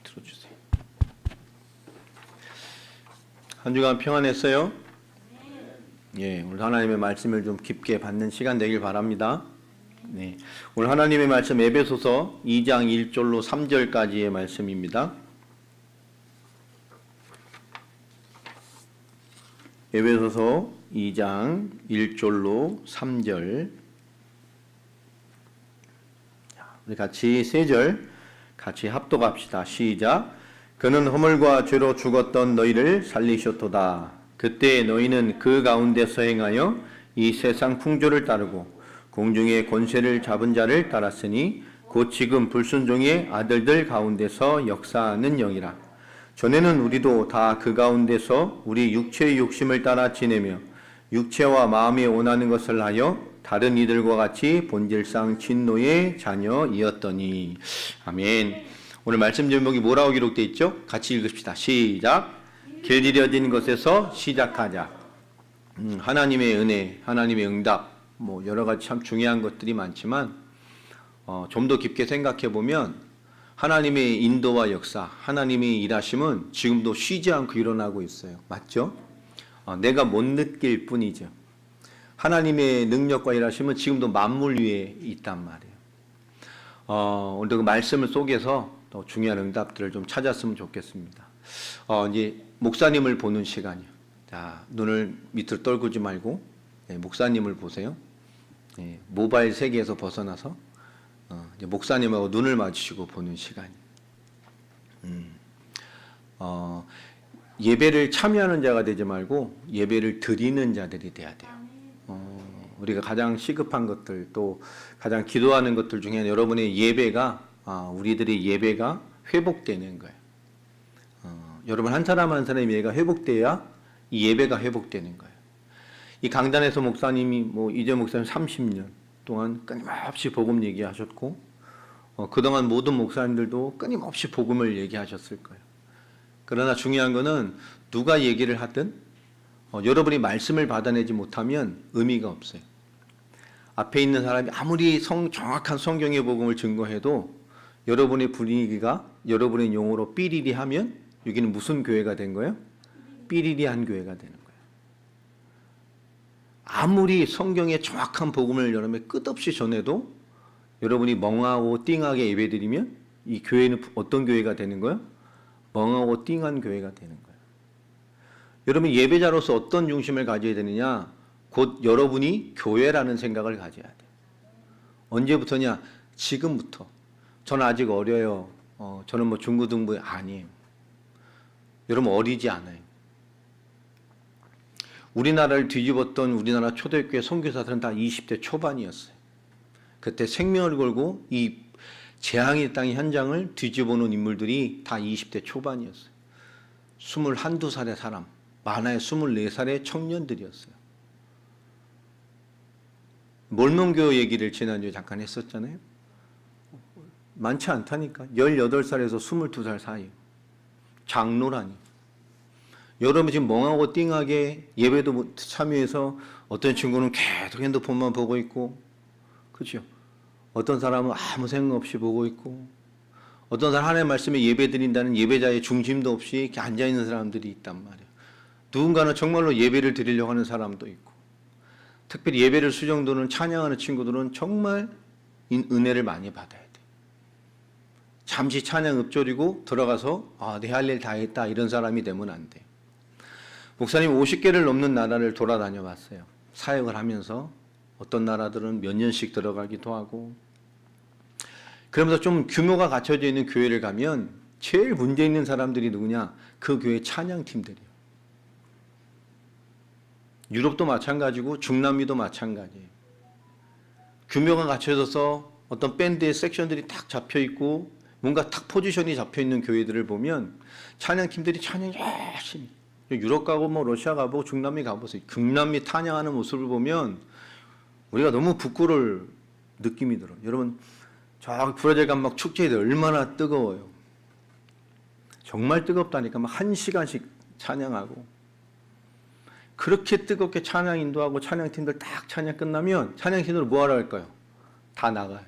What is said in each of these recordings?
들어주세요. 한 주간 평안했어요? 예, 오늘 하나님의 말씀을 좀 깊게 받는 시간 되길 바랍니다. 네, 오늘 하나님의 말씀 에베소서 2장 1절로 3절까지의 말씀입니다. 에베소서 2장 1절로 3절. 우리 같이 세 절 같이 합독합시다. 시작. 그는 허물과 죄로 죽었던 너희를 살리셨도다. 그때 너희는 그 가운데서 행하여 이 세상 풍조를 따르고 공중의 권세를 잡은 자를 따랐으니 곧 지금 불순종의 아들들 가운데서 역사하는 영이라. 전에는 우리도 다 그 가운데서 우리 육체의 욕심을 따라 지내며 육체와 마음이 원하는 것을 하여 다른 이들과 같이 본질상 진노의 자녀이었더니. 아멘. 오늘 말씀 제목이 뭐라고 기록되어 있죠? 같이 읽읍시다. 시작. 길들여진 것에서 시작하자. 하나님의 은혜, 하나님의 응답, 여러 가지 참 중요한 것들이 많지만 좀 더 깊게 생각해 보면 하나님의 인도와 역사, 하나님의 일하심은 지금도 쉬지 않고 일어나고 있어요. 맞죠? 내가 못 느낄 뿐이죠. 하나님의 능력과 일하심은 지금도 만물 위에 있단 말이에요. 오늘 그 말씀을 속에서 더 중요한 응답들을 좀 찾았으면 좋겠습니다. 이제 목사님을 보는 시간이요. 자, 눈을 밑으로 떨구지 말고 목사님을 보세요. 모바일 세계에서 벗어나서 이제 목사님하고 눈을 마주치고 보는 시간이에요. 예배를 참여하는 자가 되지 말고 예배를 드리는 자들이 돼야 돼요. 우리가 가장 시급한 것들, 또 가장 기도하는 것들 중에 여러분의 예배가, 우리들의 예배가 회복되는 거예요. 여러분 한 사람 한 사람의 예배가 회복돼야 이 예배가 회복되는 거예요. 이 강단에서 목사님이 이재 목사님 30년 동안 끊임없이 복음 얘기하셨고, 그동안 모든 목사님들도 끊임없이 복음을 얘기하셨을 거예요. 그러나 중요한 거는 누가 얘기를 하든 여러분이 말씀을 받아내지 못하면 의미가 없어요. 앞에 있는 사람이 아무리 정확한 성경의 복음을 증거해도 여러분의 분위기가 여러분의 용어로 삐리리 하면 여기는 무슨 교회가 된 거예요? 삐리리한 교회가 되는 거예요. 아무리 성경의 정확한 복음을 여러분이 끝없이 전해도 여러분이 멍하고 띵하게 예배드리면 이 교회는 어떤 교회가 되는 거예요? 멍하고 띵한 교회가 되는 거예요. 여러분 예배자로서 어떤 중심을 가져야 되느냐? 곧 여러분이 교회라는 생각을 가져야 돼요. 언제부터냐? 지금부터. 저는 아직 어려요. 저는 중고등부 아니에요. 여러분 어리지 않아요. 우리나라를 뒤집었던 우리나라 초대교회 선교사들은 다 20대 초반이었어요. 그때 생명을 걸고 이 재앙의 땅의 현장을 뒤집어놓은 인물들이 다 20대 초반이었어요. 21~22살의 사람, 많아야 24살의 청년들이었어요. 몰몬교 얘기를 지난주에 잠깐 했었잖아요. 많지 않다니까. 18살에서 22살 사이. 장로라니. 여러분 지금 멍하고 띵하게 예배도 참여해서 어떤 친구는 계속 핸드폰만 보고 있고, 그렇죠? 어떤 사람은 아무 생각 없이 보고 있고, 어떤 사람 하나님의 말씀에 예배 드린다는 예배자의 중심도 없이 이렇게 앉아있는 사람들이 있단 말이에요. 누군가는 정말로 예배를 드리려고 하는 사람도 있고, 특별히 예배를 수정도는 찬양하는 친구들은 정말 은혜를 많이 받아야 돼요. 잠시 찬양 읊조리고 들어가서 내 할 일 다 했다 이런 사람이 되면 안 돼요. 목사님 50개를 넘는 나라를 돌아다녀 봤어요. 사역을 하면서 어떤 나라들은 몇 년씩 들어가기도 하고, 그러면서 좀 규모가 갖춰져 있는 교회를 가면 제일 문제 있는 사람들이 누구냐? 그 교회 찬양팀들이에요. 유럽도 마찬가지고 중남미도 마찬가지예요. 규모가 갖춰져서 어떤 밴드의 섹션들이 탁 잡혀있고 뭔가 탁 포지션이 잡혀있는 교회들을 보면 찬양팀들이 찬양 열심히, 유럽 가고 러시아 가보고 중남미 가보세요. 중남미 찬양하는 모습을 보면 우리가 너무 부끄러울 느낌이 들어요. 여러분 저 브라질 가면 막 축제들 얼마나 뜨거워요. 정말 뜨겁다니까. 막 1시간씩 찬양하고, 그렇게 뜨겁게 찬양 인도하고 찬양팀들 딱 찬양 끝나면 찬양팀들 뭐 하러 할까요? 다 나가요.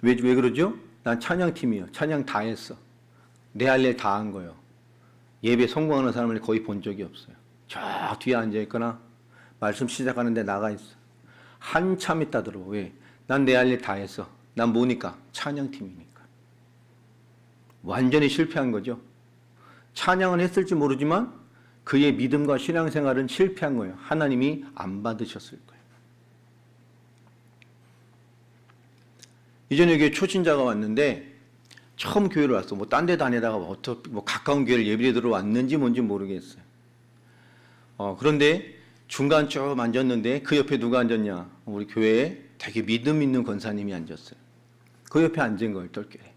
왜 그러죠? 난 찬양팀이요. 찬양 다 했어. 내 할 일 다 한 거예요. 예배 성공하는 사람을 거의 본 적이 없어요. 저 뒤에 앉아있거나 말씀 시작하는데 나가 있어. 한참 있다 들어. 왜? 난 내 할 일 다 했어. 난 뭐니까? 찬양팀이니까. 완전히 실패한 거죠. 찬양은 했을지 모르지만 그의 믿음과 신앙생활은 실패한 거예요. 하나님이 안 받으셨을 거예요. 이전에 여기 초신자가 왔는데 처음 교회를 왔어. 뭐 딴 데 다니다가 뭐 가까운 교회를 예배에 들어왔는지 뭔지 모르겠어요. 그런데 중간 쭉 앉았는데 그 옆에 누가 앉았냐? 우리 교회에 되게 믿음 있는 권사님이 앉았어요. 그 옆에 앉은 거예요, 똘결에.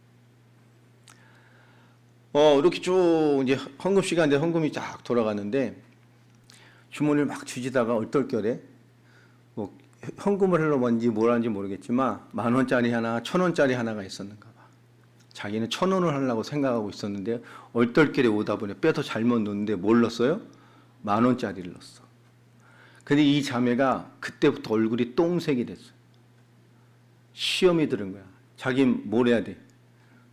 이렇게 쭉 이제 헌금 시간인데 헌금이 쫙 돌아가는데 주머니를 막 쥐지다가 얼떨결에 뭐 현금을 하려고 뭔지 뭘 하는지 모르겠지만 10,000원짜리 하나, 1,000원짜리 하나가 있었는가 봐. 자기는 1,000원을 하려고 생각하고 있었는데 얼떨결에 오다 보니 빼서 잘못 넣었는데 뭘 넣었어요? 10,000원짜리를 넣었어. 근데 이 자매가 그때부터 얼굴이 똥색이 됐어요. 시험이 들은 거야. 자기 뭘 해야 돼?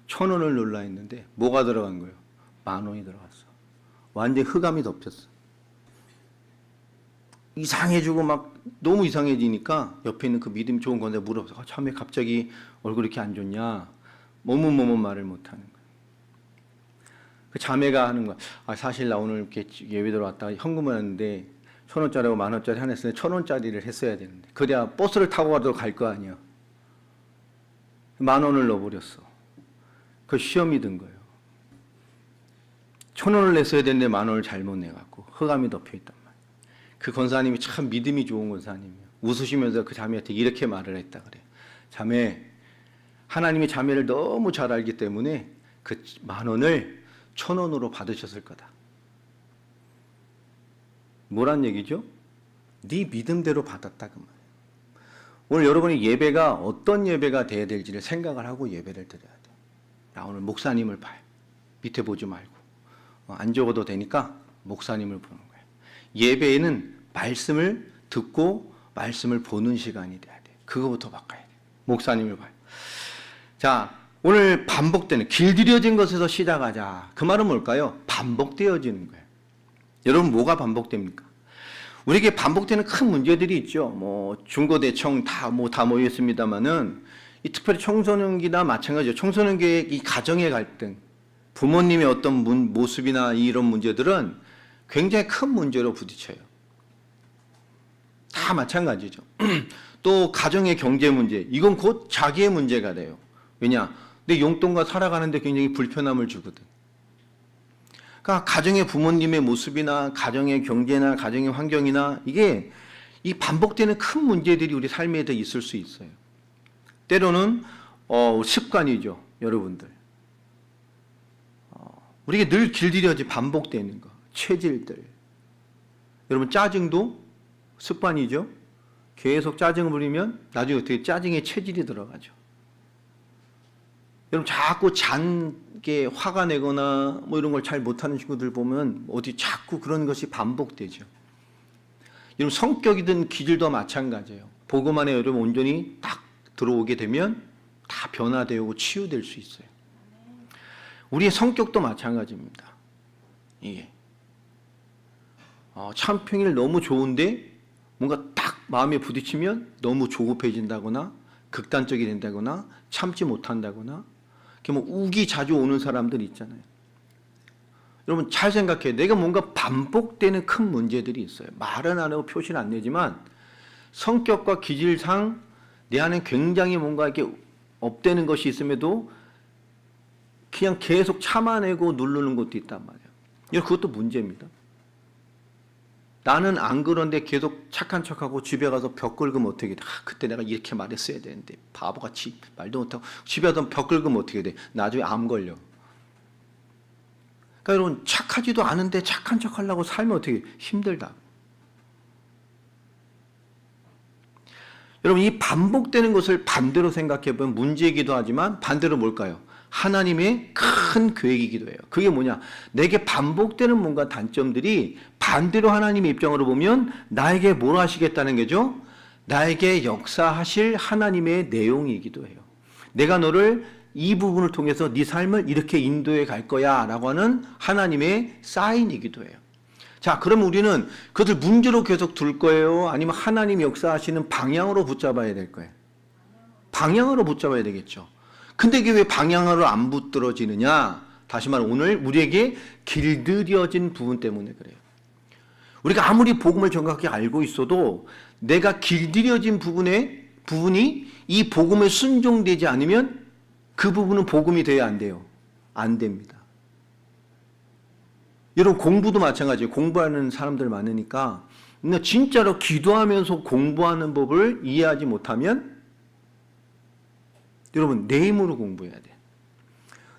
1,000원을 넣으려 했는데 뭐가 들어간 거예요? 10,000원이 들어갔어. 완전 흑암이 덮였어. 이상해지고 막 너무 이상해지니까 옆에 있는 그 믿음 좋은 건데 물어봐서 처음에 갑자기 얼굴이 이렇게 안 좋냐? 뭐뭐 말을 못하는 거예요. 그 자매가 하는 거야. 사실 나 오늘 이렇게 예배 들어왔다가 현금을 했는데 1,000원짜리하고 10,000원짜리 하나 했으면 1,000원짜리를 했어야 되는데 그래야 버스를 타고 가도 갈 거 아니야. 10,000원을 넣어버렸어. 그 시험이 든 거예요. 1,000원을 냈어야 되는데 10,000원을 잘못 내갖고 흑암이 덮여있단 말이에요. 그 권사님이 참 믿음이 좋은 권사님이에요. 웃으시면서 그 자매한테 이렇게 말을 했다 그래요. 자매, 하나님이 자매를 너무 잘 알기 때문에 그 10,000원을 1,000원으로 받으셨을 거다. 뭐란 얘기죠? 네 믿음대로 받았다 그 말이에요. 오늘 여러분이 예배가 어떤 예배가 돼야 될지를 생각을 하고 예배를 드려야 돼요. 나 오늘 목사님을 봐요. 밑에 보지 말고. 안 적어도 되니까 목사님을 보는 거예요. 예배에는 말씀을 듣고 말씀을 보는 시간이 돼야 돼요. 그거부터 바꿔야 돼요. 목사님을 봐요. 자, 오늘 반복되는 길들여진 것에서 시작하자. 그 말은 뭘까요? 반복되어지는 거예요. 여러분 뭐가 반복됩니까? 우리에게 반복되는 큰 문제들이 있죠. 뭐 중고대청 다 모여 있습니다만은 이 특별히 청소년기나 마찬가지죠. 청소년기의 이 가정의 갈등, 부모님의 어떤 모습이나 이런 문제들은 굉장히 큰 문제로 부딪혀요. 다 마찬가지죠. 또 가정의 경제 문제, 이건 곧 자기의 문제가 돼요. 왜냐? 내 용돈과 살아가는데 굉장히 불편함을 주거든. 그러니까 가정의 부모님의 모습이나 가정의 경제나 가정의 환경이나 이게 이 반복되는 큰 문제들이 우리 삶에도 있을 수 있어요. 때로는 습관이죠, 여러분들. 우리가 늘 길들여지 반복되는 거, 체질들. 여러분 짜증도 습관이죠. 계속 짜증을 부리면 나중에 어떻게 짜증의 체질이 들어가죠. 여러분 자꾸 잔게 화가 내거나 뭐 이런 걸 잘 못하는 친구들 보면 어디 자꾸 그런 것이 반복되죠. 여러분 성격이든 기질도 마찬가지예요. 복음 안에 여러분 온전히 딱 들어오게 되면 다 변화되고 치유될 수 있어요. 우리의 성격도 마찬가지입니다. 이게 참 평일 너무 좋은데 뭔가 딱 마음에 부딪히면 너무 조급해진다거나 극단적이 된다거나 참지 못한다거나 뭐 우기 자주 오는 사람들 있잖아요. 여러분 잘 생각해요. 내가 뭔가 반복되는 큰 문제들이 있어요. 말은 안 하고 표시는 안 내지만 성격과 기질상 내 안에 굉장히 뭔가 이렇게 업되는 것이 있음에도 그냥 계속 참아내고 누르는 것도 있단 말이에요. 그것도 문제입니다. 나는 안 그런데 계속 착한 척하고 집에 가서 벽 긁으면 어떻게 돼? 그때 내가 이렇게 말했어야 되는데 바보같이 말도 못하고 집에 가서 벽 긁으면 어떻게 돼? 나중에 암 걸려. 그러니까 여러분 착하지도 않은데 착한 척하려고 살면 어떻게 힘들다. 여러분 이 반복되는 것을 반대로 생각해보면 문제이기도 하지만 반대로 뭘까요? 하나님의 큰 계획이기도 해요. 그게 뭐냐? 내게 반복되는 뭔가 단점들이 반대로 하나님의 입장으로 보면 나에게 뭘 하시겠다는 거죠? 나에게 역사하실 하나님의 내용이기도 해요. 내가 너를 이 부분을 통해서 네 삶을 이렇게 인도해 갈 거야 라고 하는 하나님의 사인이기도 해요. 자, 그럼 우리는 그것을 문제로 계속 둘 거예요? 아니면 하나님 역사하시는 방향으로 붙잡아야 될 거예요? 방향으로 붙잡아야 되겠죠. 근데 이게 왜 방향으로 안 붙들어지느냐? 다시 말해 오늘 우리에게 길들여진 부분 때문에 그래요. 우리가 아무리 복음을 정확히 알고 있어도 내가 길들여진 부분이 이 복음에 순종되지 않으면 그 부분은 복음이 돼야 안 돼요. 안 됩니다. 여러분 공부도 마찬가지예요. 공부하는 사람들 많으니까 진짜로 기도하면서 공부하는 법을 이해하지 못하면 여러분 내 힘으로 공부해야 돼요.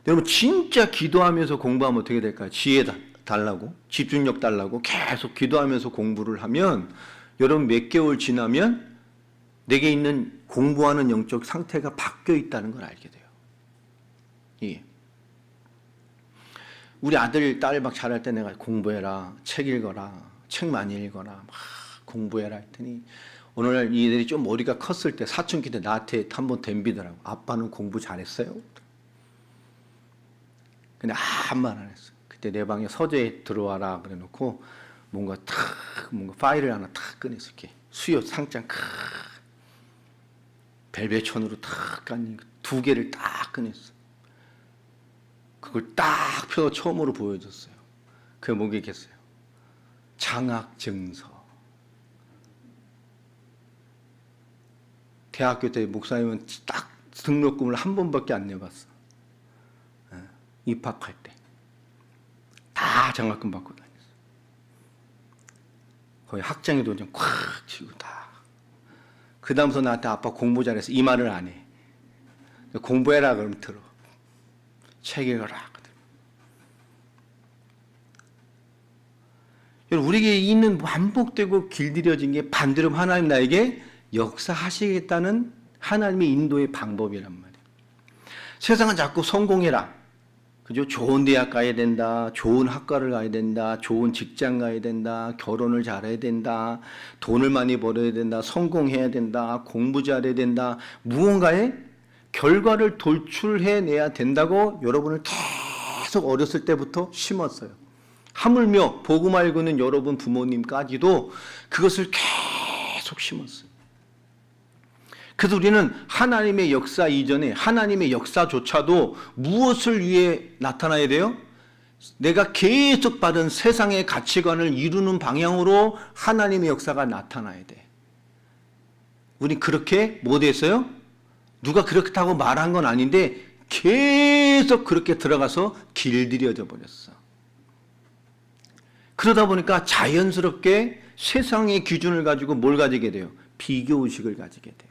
여러분 진짜 기도하면서 공부하면 어떻게 될까요? 지혜 달라고 집중력 달라고 계속 기도하면서 공부를 하면 여러분 몇 개월 지나면 내게 있는 공부하는 영적 상태가 바뀌어 있다는 걸 알게 돼요. 예. 우리 아들, 딸 막 잘할 때 내가 공부해라, 책 읽어라, 책 많이 읽어라, 막 공부해라 했더니 오늘날 이들이 좀 머리가 컸을 때 사춘기 때 나한테 한번 덤비더라고. 아빠는 공부 잘했어요? 근데 아무 말 안 했어. 그때 내 방에 서재에 들어와라 그래 놓고 뭔가 파일을 하나 탁 꺼냈어. 이렇게 수요 상장 벨벳천으로 탁 깐 두 개를 딱 꺼냈어. 그걸 딱 펴서 처음으로 보여줬어요. 그게 뭐겠어요? 장학증서. 대학교 때 목사님은 딱 등록금을 한 번밖에 안 내봤어. 입학할 때. 다 장학금 받고 다녔어. 거의 학장에도 그냥 콱 치고 다. 그 다음부터 나한테 아빠 공부 잘해서 이 말을 안 해. 공부해라 그러면 들어. 책 읽어라. 우리에게 있는 반복되고 길들여진 게 반대로 하나님 나에게 역사하시겠다는 하나님의 인도의 방법이란 말이에요. 세상은 자꾸 성공해라. 그죠? 좋은 대학 가야 된다. 좋은 학과를 가야 된다. 좋은 직장 가야 된다. 결혼을 잘해야 된다. 돈을 많이 벌어야 된다. 성공해야 된다. 공부 잘해야 된다. 무언가의 결과를 돌출해내야 된다고 여러분을 계속 어렸을 때부터 심었어요. 하물며 복음 알고 있는 여러분 부모님까지도 그것을 계속 심었어요. 그래서 우리는 하나님의 역사 이전에 하나님의 역사조차도 무엇을 위해 나타나야 돼요? 내가 계속 받은 세상의 가치관을 이루는 방향으로 하나님의 역사가 나타나야 돼. 우리 그렇게 못했어요? 누가 그렇다고 말한 건 아닌데 계속 그렇게 들어가서 길들여져 버렸어. 그러다 보니까 자연스럽게 세상의 기준을 가지고 뭘 가지게 돼요? 비교의식을 가지게 돼요.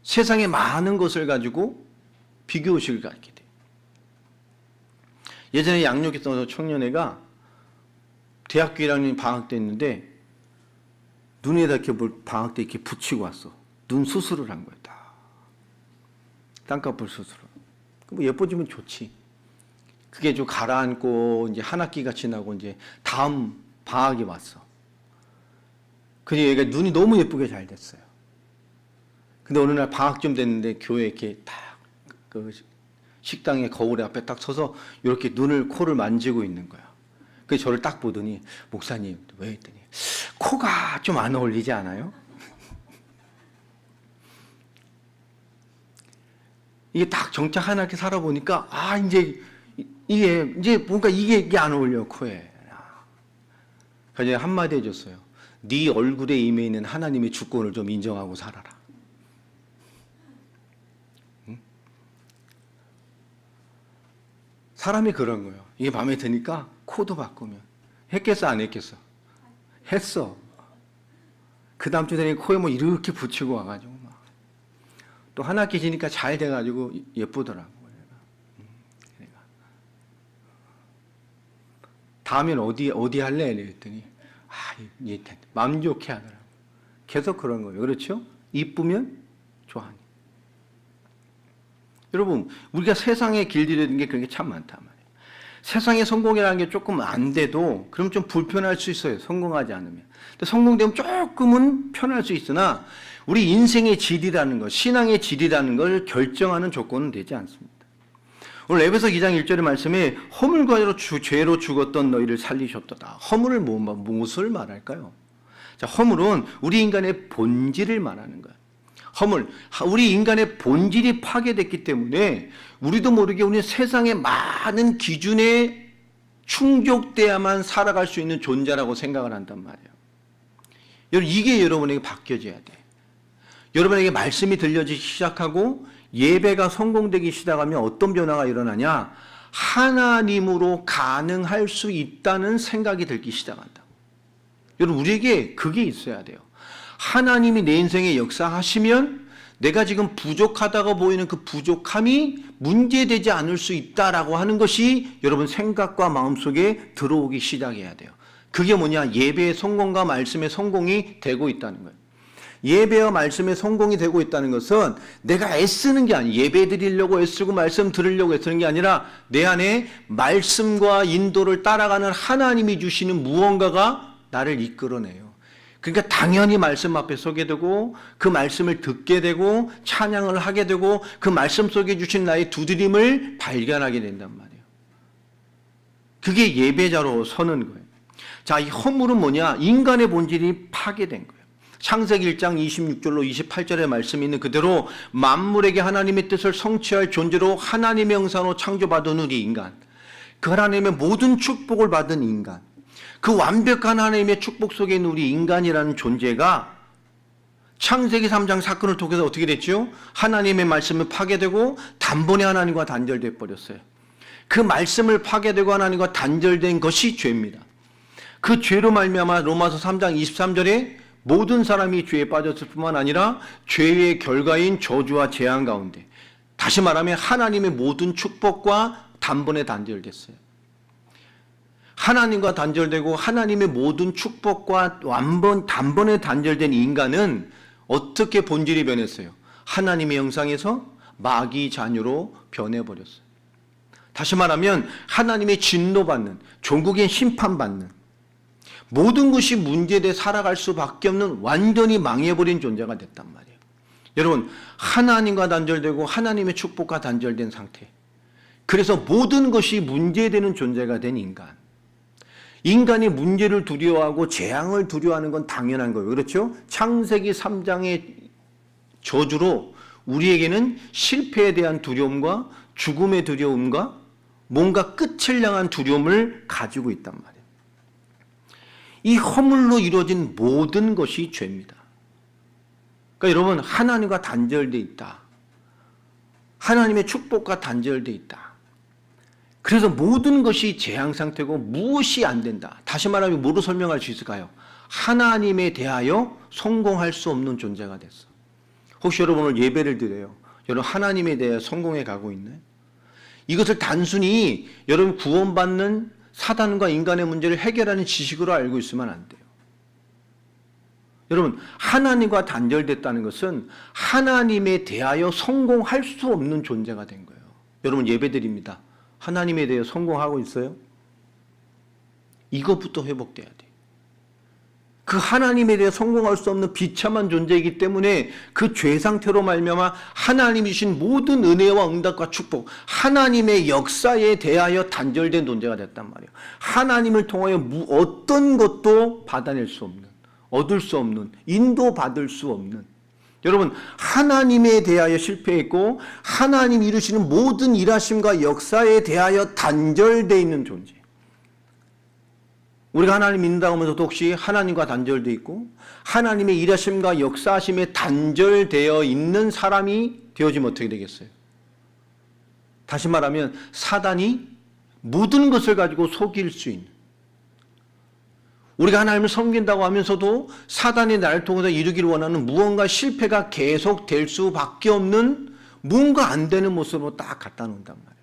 세상의 많은 것을 가지고 비교의식을 가지게 돼요. 예전에 양육했던 청년애가 대학교 1학년 방학 때 있는데 눈에다 이렇게 뭘 방학 때 이렇게 붙이고 왔어. 눈 수술을 한 거야. 쌍꺼풀 수술을. 뭐 예뻐지면 좋지. 그게 좀 가라앉고 이제 한 학기가 지나고 이제 다음 방학이 왔어. 그래서 얘가 눈이 너무 예쁘게 잘 됐어요. 근데 어느 날 방학쯤 됐는데 교회에 이렇게 딱 그 식당의 거울에 앞에 딱 서서 이렇게 눈을 코를 만지고 있는 거야. 그래서 저를 딱 보더니 목사님 왜 했더니 코가 좀 안 어울리지 않아요? 이게 딱 정착 하나 이렇게 살아보니까 이제 뭔가 이게 안 어울려 코에. 그래서 한마디 해줬어요. 네 얼굴에 임해 있는 하나님의 주권을 좀 인정하고 살아라. 응? 사람이 그런 거예요. 이게 마음에 드니까 코도 바꾸면 했겠어 안 했겠어? 했어. 그 다음 주 되니 코에 뭐 이렇게 붙이고 와가지고 막. 또 한 학기 지니까 잘 돼가지고 예쁘더라고. 다음엔 어디 할래? 이랬더니 얘 마음 좋게 하더라고. 계속 그런 거예요. 그렇죠? 이쁘면 좋아하니. 여러분 우리가 세상에 길들여진 게 그런 게 참 많단 말이에요. 세상에 성공이라는 게 조금 안 돼도 그럼 좀 불편할 수 있어요. 성공하지 않으면. 근데 성공되면 조금은 편할 수 있으나 우리 인생의 질이라는 것, 신앙의 질이라는 걸 결정하는 조건은 되지 않습니다. 오늘 에베소 2장 1절의 말씀에 허물과 죄로 죽었던 너희를 살리셨도다. 허물을 무엇을 말할까요? 자, 허물은 우리 인간의 본질을 말하는 거예요. 허물, 우리 인간의 본질이 파괴됐기 때문에 우리도 모르게 우리는 세상의 많은 기준에 충족돼야만 살아갈 수 있는 존재라고 생각을 한단 말이에요. 여러분, 이게 여러분에게 바뀌어져야 돼. 여러분에게 말씀이 들려지기 시작하고 예배가 성공되기 시작하면 어떤 변화가 일어나냐? 하나님으로 가능할 수 있다는 생각이 들기 시작한다. 여러분, 우리에게 그게 있어야 돼요. 하나님이 내 인생에 역사하시면 내가 지금 부족하다고 보이는 그 부족함이 문제되지 않을 수 있다라고 하는 것이 여러분 생각과 마음속에 들어오기 시작해야 돼요. 그게 뭐냐? 예배의 성공과 말씀의 성공이 되고 있다는 거예요. 예배와 말씀의 성공이 되고 있다는 것은 내가 애쓰는 게 아니에요. 예배 드리려고 애쓰고 말씀 들으려고 애쓰는 게 아니라 내 안에 말씀과 인도를 따라가는 하나님이 주시는 무언가가 나를 이끌어내요. 그러니까 당연히 말씀 앞에 서게 되고 그 말씀을 듣게 되고 찬양을 하게 되고 그 말씀 속에 주신 나의 두드림을 발견하게 된단 말이에요. 그게 예배자로 서는 거예요. 자, 이 허물은 뭐냐? 인간의 본질이 파괴된 거예요. 창세기 1장 26절로 28절의 말씀이 있는 그대로 만물에게 하나님의 뜻을 성취할 존재로 하나님의 형상으로 창조받은 우리 인간, 그 하나님의 모든 축복을 받은 인간, 그 완벽한 하나님의 축복 속에 있는 우리 인간이라는 존재가 창세기 3장 사건을 통해서 어떻게 됐죠? 하나님의 말씀을 파괴되고 단번에 하나님과 단절돼 버렸어요. 그 말씀을 파괴되고 하나님과 단절된 것이 죄입니다. 그 죄로 말미암아 로마서 3장 23절에 모든 사람이 죄에 빠졌을 뿐만 아니라 죄의 결과인 저주와 재앙 가운데, 다시 말하면 하나님의 모든 축복과 단번에 단절됐어요. 하나님과 단절되고 하나님의 모든 축복과 단번에 단절된 인간은 어떻게 본질이 변했어요? 하나님의 형상에서 마귀 자녀로 변해버렸어요. 다시 말하면 하나님의 진노받는, 종국의 심판받는, 모든 것이 문제돼 살아갈 수밖에 없는 완전히 망해버린 존재가 됐단 말이에요. 여러분, 하나님과 단절되고 하나님의 축복과 단절된 상태. 그래서 모든 것이 문제되는 존재가 된 인간. 인간이 문제를 두려워하고 재앙을 두려워하는 건 당연한 거예요. 그렇죠? 창세기 3장의 저주로 우리에게는 실패에 대한 두려움과 죽음의 두려움과 뭔가 끝을 향한 두려움을 가지고 있단 말이에요. 이 허물로 이루어진 모든 것이 죄입니다. 그러니까 여러분, 하나님과 단절되어 있다. 하나님의 축복과 단절되어 있다. 그래서 모든 것이 재앙 상태고 무엇이 안 된다. 다시 말하면 뭐로 설명할 수 있을까요? 하나님에 대하여 성공할 수 없는 존재가 됐어. 혹시 여러분 오늘 예배를 드려요. 여러분 하나님에 대해 성공해 가고 있나요? 이것을 단순히 여러분 구원받는 사단과 인간의 문제를 해결하는 지식으로 알고 있으면 안 돼요. 여러분, 하나님과 단절됐다는 것은 하나님에 대하여 성공할 수 없는 존재가 된 거예요. 여러분 예배드립니다. 하나님에 대해 성공하고 있어요? 이것부터 회복돼야 돼요. 그 하나님에 대해 성공할 수 없는 비참한 존재이기 때문에 그 죄 상태로 말미암아 하나님이 주신 모든 은혜와 응답과 축복, 하나님의 역사에 대하여 단절된 존재가 됐단 말이에요. 하나님을 통하여 어떤 것도 받아낼 수 없는, 얻을 수 없는, 인도받을 수 없는, 여러분 하나님에 대하여 실패했고 하나님 이루시는 모든 일하심과 역사에 대하여 단절되어 있는 존재. 우리가 하나님 믿는다고 하면서도 혹시 하나님과 단절되어 있고 하나님의 일하심과 역사하심에 단절되어 있는 사람이 되어지면 어떻게 되겠어요? 다시 말하면 사단이 모든 것을 가지고 속일 수 있는, 우리가 하나님을 섬긴다고 하면서도 사단이 나를 통해서 이루기를 원하는 무언가 실패가 계속될 수밖에 없는 뭔가 안 되는 모습으로 딱 갖다 놓는단 말이에요.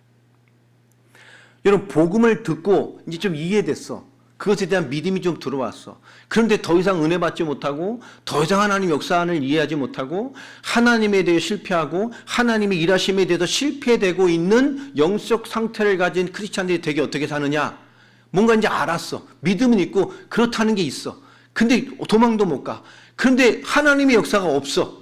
여러분 복음을 듣고 이제 좀 이해됐어. 그것에 대한 믿음이 좀 들어왔어. 그런데 더 이상 은혜 받지 못하고 더 이상 하나님 역사를 이해하지 못하고 하나님에 대해 실패하고 하나님의 일하심에 대해서 실패되고 있는 영적 상태를 가진 크리스찬들이 되게 어떻게 사느냐? 뭔가 이제 알았어. 믿음은 있고 그렇다는 게 있어. 근데 도망도 못 가. 그런데 하나님의 역사가 없어.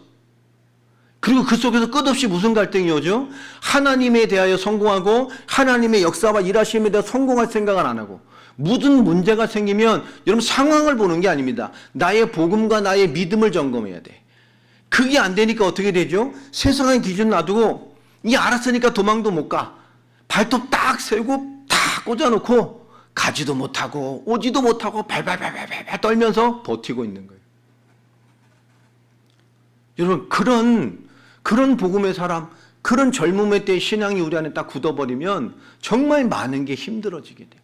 그리고 그 속에서 끝없이 무슨 갈등이 오죠? 하나님에 대하여 성공하고 하나님의 역사와 일하심에 대해 성공할 생각을 안 하고 무슨 문제가 생기면 여러분 상황을 보는 게 아닙니다. 나의 복음과 나의 믿음을 점검해야 돼. 그게 안 되니까 어떻게 되죠? 세상의 기준 놔두고 이 알았으니까 도망도 못 가. 발톱 딱 세우고 딱 꽂아놓고 가지도 못하고 오지도 못하고 발발발발발 떨면서 버티고 있는 거예요. 여러분 그런 복음의 사람, 그런 젊음의 때 신앙이 우리 안에 딱 굳어버리면 정말 많은 게 힘들어지게 돼요.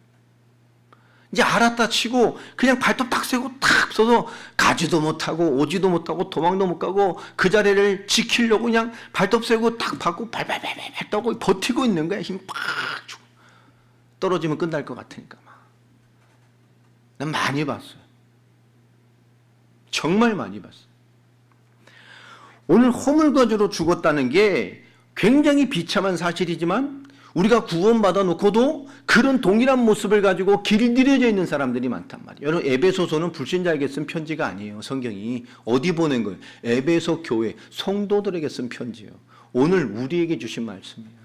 이제 알았다 치고 그냥 발톱 딱 세고 탁 서서 가지도 못하고 오지도 못하고 도망도 못 가고 그 자리를 지키려고 그냥 발톱 세고 딱 받고 발발발발 떠고 버티고 있는 거야. 힘 팍 주고 떨어지면 끝날 것 같으니까 막. 난 많이 봤어요. 정말 많이 봤어요. 오늘 허물과주로 죽었다는 게 굉장히 비참한 사실이지만 우리가 구원받아 놓고도 그런 동일한 모습을 가지고 길들여져 있는 사람들이 많단 말이에요. 여러분 에베소서는 불신자에게 쓴 편지가 아니에요. 성경이 어디 보낸 거예요? 에베소 교회 성도들에게 쓴 편지예요. 오늘 우리에게 주신 말씀이에요.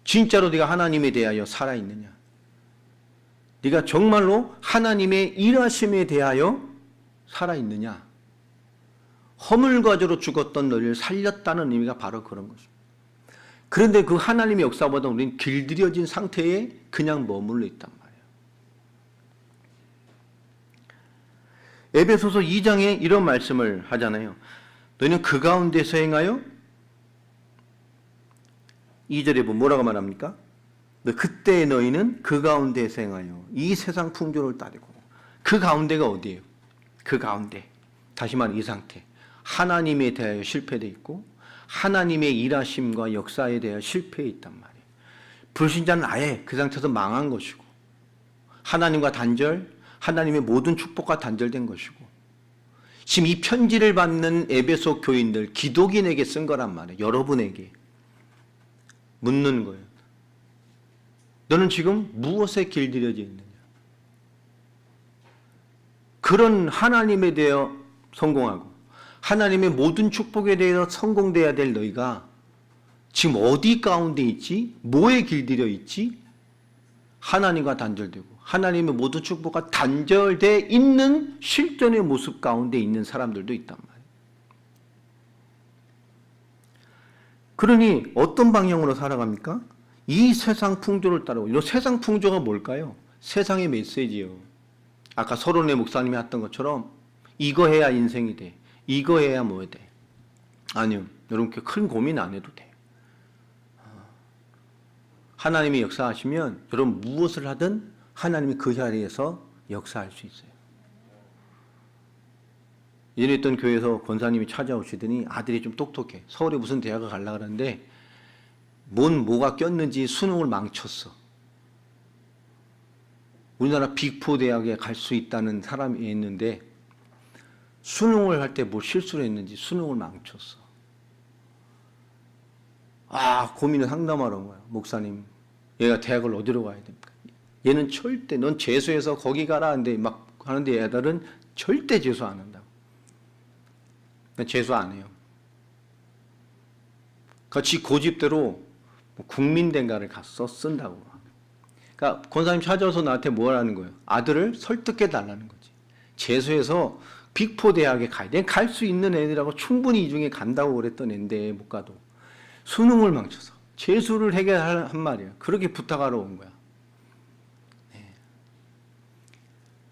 진짜로 네가 하나님에 대하여 살아있느냐? 네가 정말로 하나님의 일하심에 대하여 살아있느냐? 허물과주로 죽었던 너를 살렸다는 의미가 바로 그런 것입니다. 그런데 그 하나님의 역사보다 우리는 길들여진 상태에 그냥 머물러 있단 말이에요. 에베소서 2장에 이런 말씀을 하잖아요. 너희는 그 가운데서 행하여 2절에 보면 뭐라고 말합니까? 그때 너희는 그 가운데서 행하여 이 세상 풍조를 따르고. 그 가운데가 어디예요? 그 가운데. 다시 말해 이 상태. 하나님에 대하여 실패되어 있고 하나님의 일하심과 역사에 대하여 실패해 있단 말이에요. 불신자는 아예 그 상태에서 망한 것이고 하나님과 단절, 하나님의 모든 축복과 단절된 것이고 지금 이 편지를 받는 에베소 교인들, 기독인에게 쓴 거란 말이에요. 여러분에게 묻는 거예요. 너는 지금 무엇에 길들여져 있느냐? 그런 하나님에 대하여 성공하고 하나님의 모든 축복에 대해서 성공돼야 될 너희가 지금 어디 가운데 있지? 뭐에 길들여 있지? 하나님과 단절되고 하나님의 모든 축복과 단절돼 있는 실존의 모습 가운데 있는 사람들도 있단 말이에요. 그러니 어떤 방향으로 살아갑니까? 이 세상 풍조를 따르고. 이 세상 풍조가 뭘까요? 세상의 메시지요. 아까 서론의 목사님이 했던 것처럼 이거 해야 인생이 돼. 이거 해야 뭐 돼? 아니요. 여러분 큰 고민 안 해도 돼. 하나님이 역사하시면 여러분 무엇을 하든 하나님이 그 자리에서 역사할 수 있어요. 예전에 있던 교회에서 권사님이 찾아오시더니 아들이 좀 똑똑해. 서울에 무슨 대학을 가려고 하는데 뭐가 꼈는지 수능을 망쳤어. 우리나라 빅4 대학에 갈 수 있다는 사람이 있는데 수능을 할 때 뭘 실수를 했는지 수능을 망쳤어. 고민을 상담하러 온 거야. 목사님, 얘가 대학을 어디로 가야 됩니까? 얘는 절대 넌 재수해서 거기 가라 하는데 막 하는데 애들은 절대 재수 안 한다고. 재수 안 해요. 같이 고집대로 국민대인가를 가서 쓴다고. 그러니까 권사님 찾아와서 나한테 뭐라는 거예요? 아들을 설득해 달라는 거지. 재수해서 빅4 대학에 가야 돼. 갈 수 있는 애들하고 충분히 이 중에 간다고 그랬던 애인데 못 가도 수능을 망쳐서 재수를 해결한 말이야. 그렇게 부탁하러 온 거야.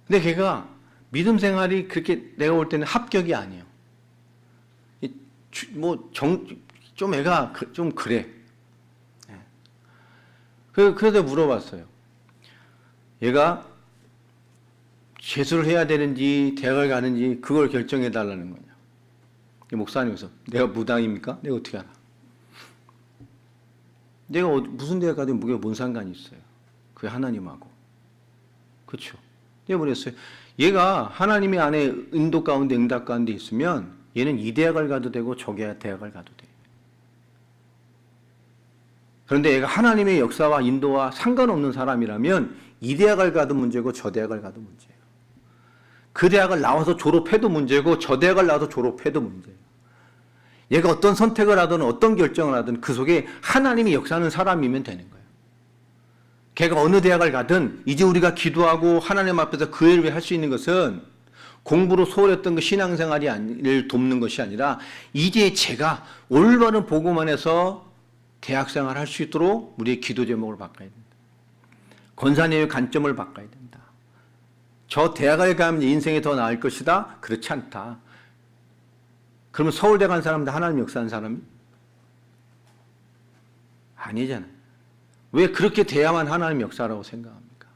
근데 걔가 믿음 생활이 그렇게 내가 볼 때는 합격이 아니에요. 좀 애가 좀 그래. 그래서 물어봤어요. 얘가 재수를 해야 되는지 대학을 가는지 그걸 결정해 달라는 거냐. 목사님께서 내가 무당입니까? 내가 어떻게 알아? 내가 무슨 대학 가든 무게 뭔 상관이 있어요. 그게 하나님하고. 그렇죠. 떼어버렸어요. 얘가 하나님의 안에 인도 가운데 응답 가운데 있으면 얘는 이 대학을 가도 되고 저 대학을 가도 돼. 그런데 얘가 하나님의 역사와 인도와 상관없는 사람이라면 이 대학을 가도 문제고 저 대학을 가도 문제예요. 그 대학을 나와서 졸업해도 문제고 저 대학을 나와서 졸업해도 문제예요. 얘가 어떤 선택을 하든 어떤 결정을 하든 그 속에 하나님이 역사하는 사람이면 되는 거예요. 걔가 어느 대학을 가든 이제 우리가 기도하고 하나님 앞에서 그 일을 할 수 있는 것은 공부로 소홀했던 그 신앙생활을 돕는 것이 아니라 이제 제가 올바른 복음만 해서 대학생활을 할 수 있도록 우리의 기도 제목을 바꿔야 된다. 권사님의 관점을 바꿔야 된다. 저 대학을 가면 인생이 더 나을 것이다? 그렇지 않다. 그러면 서울대 간 사람도 하나님 역사하는 사람이? 아니잖아요. 왜 그렇게 돼야만 하나님 역사라고 생각합니까?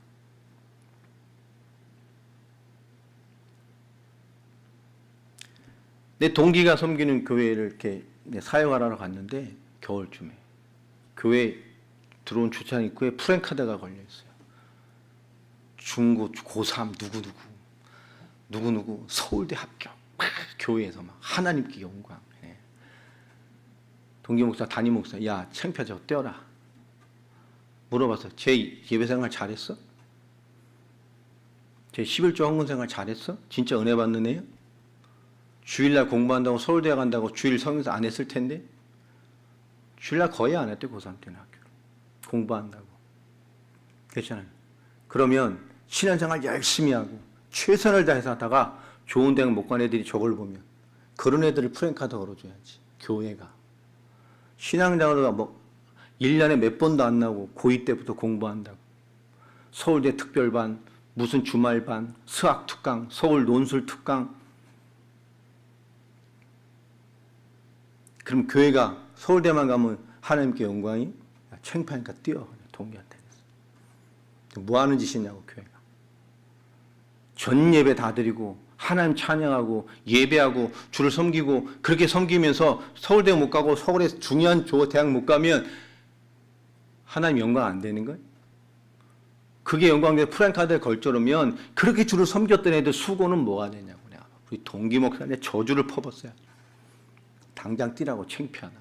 내 동기가 섬기는 교회를 이렇게 사역하러 갔는데 겨울쯤에 교회 들어온 주차장 입구에 프랜카드가 걸려 있어요. 중고 고3 누구누구 서울대 합격. 교회에서 막 하나님께 영광. 동기 목사, 담임 목사, 야 창피하 저거 떼어라. 물어봐서 제 예배생활 잘했어? 제 11조 헌금생활 잘했어? 진짜 은혜 받는 애야? 주일날 공부한다고 서울대 간다고 주일 성경서 안 했을 텐데? 주일날 거의 안 했대 고3 때는 학교 공부한다고. 그렇잖아요. 그러면 신앙생활 열심히 하고 최선을 다해서 하다가 좋은 대학 못 간 애들이 저걸 보면 그런 애들을 프랜카드 걸어줘야지. 교회가. 신앙생활가 뭐 1년에 몇 번도 안 나오고 고2 때부터 공부한다고. 서울대 특별반, 무슨 주말반, 수학 특강, 서울 논술 특강. 그럼 교회가 서울대만 가면 하나님께 영광이? 창피하니까 뛰어. 동기한테. 뭐 하는 짓이냐고 교회가. 전 예배 다 드리고 하나님 찬양하고 예배하고 주를 섬기고 그렇게 섬기면서 서울대 못 가고 서울에 중요한 대학 못 가면 하나님 영광 안 되는 거예요? 그게 영광돼 프랜카드에 걸쳐놓으면 그렇게 주를 섬겼던 애들 수고는 뭐가 되냐고. 내가 우리 동기 목사한테 저주를 퍼붓어요. 당장 뛰라고 창피하나.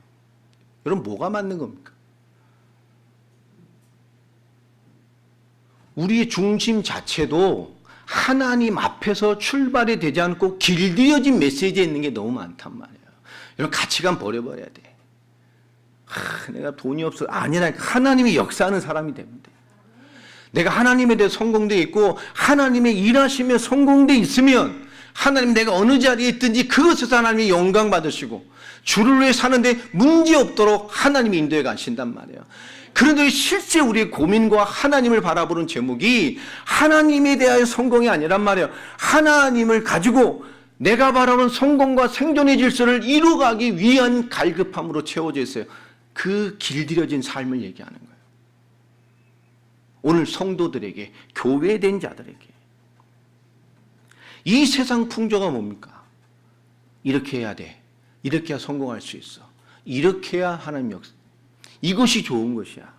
여러분 뭐가 맞는 겁니까? 우리의 중심 자체도 하나님 앞에서 출발이 되지 않고 길들여진 메시지에 있는 게 너무 많단 말이에요. 여러분 가치관 버려버려야 돼. 내가 돈이 없어. 아니라니까. 하나님이 역사하는 사람이 되면 돼. 내가 하나님에 대해 성공되어 있고 하나님의 일하시며 성공되어 있으면 하나님 내가 어느 자리에 있든지 그것에서 하나님이 영광 받으시고 주를 위해 사는데 문제 없도록 하나님이 인도해 가신단 말이에요. 그런데 실제 우리의 고민과 하나님을 바라보는 제목이 하나님에 대하여 성공이 아니란 말이에요. 하나님을 가지고 내가 바라보는 성공과 생존의 질서를 이루어가기 위한 갈급함으로 채워져 있어요. 그 길들여진 삶을 얘기하는 거예요. 오늘 성도들에게, 교회된 자들에게. 이 세상 풍조가 뭡니까? 이렇게 해야 돼. 이렇게 해야 성공할 수 있어. 이렇게 해야 하나님 역사. 이것이 좋은 것이야.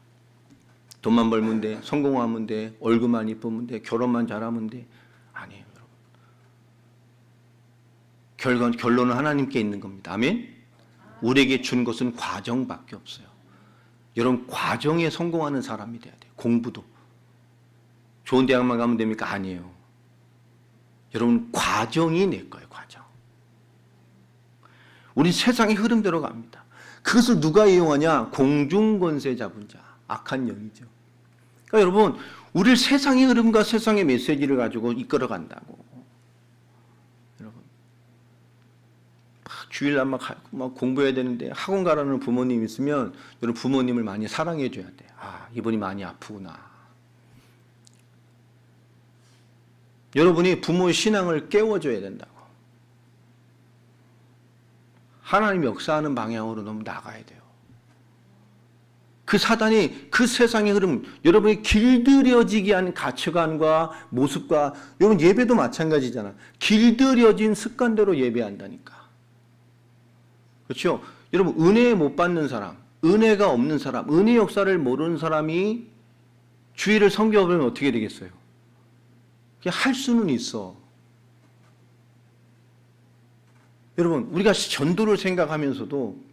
돈만 벌면 돼, 성공하면 돼, 얼굴만 이쁘면 돼, 결혼만 잘하면 돼. 아니에요, 여러분. 결론은 하나님께 있는 겁니다. 아멘? 우리에게 준 것은 과정밖에 없어요. 여러분 과정에 성공하는 사람이 돼야 돼요. 공부도. 좋은 대학만 가면 됩니까? 아니에요. 여러분 과정이 내 거예요. 과정. 우리 세상의 흐름대로 갑니다. 그것을 누가 이용하냐? 공중권세 잡은 자, 악한 영이죠. 그러니까 여러분, 우리를 세상의 흐름과 세상의 메시지를 가지고 이끌어간다고. 여러분, 주일날 막 공부해야 되는데 학원 가라는 부모님 있으면 여러분 부모님을 많이 사랑해 줘야 돼. 아, 이분이 많이 아프구나. 여러분이 부모의 신앙을 깨워줘야 된다고. 하나님 역사하는 방향으로 너무 나가야 돼요. 그 사단이 그 세상의 흐름, 여러분이 길들여지게 한 가치관과 모습과, 여러분 예배도 마찬가지잖아. 길들여진 습관대로 예배한다니까. 그렇죠? 여러분 은혜 못 받는 사람, 은혜가 없는 사람, 은혜 역사를 모르는 사람이 주일을 섬겨보면 어떻게 되겠어요? 그냥 할 수는 있어. 여러분, 우리가 전도를 생각하면서도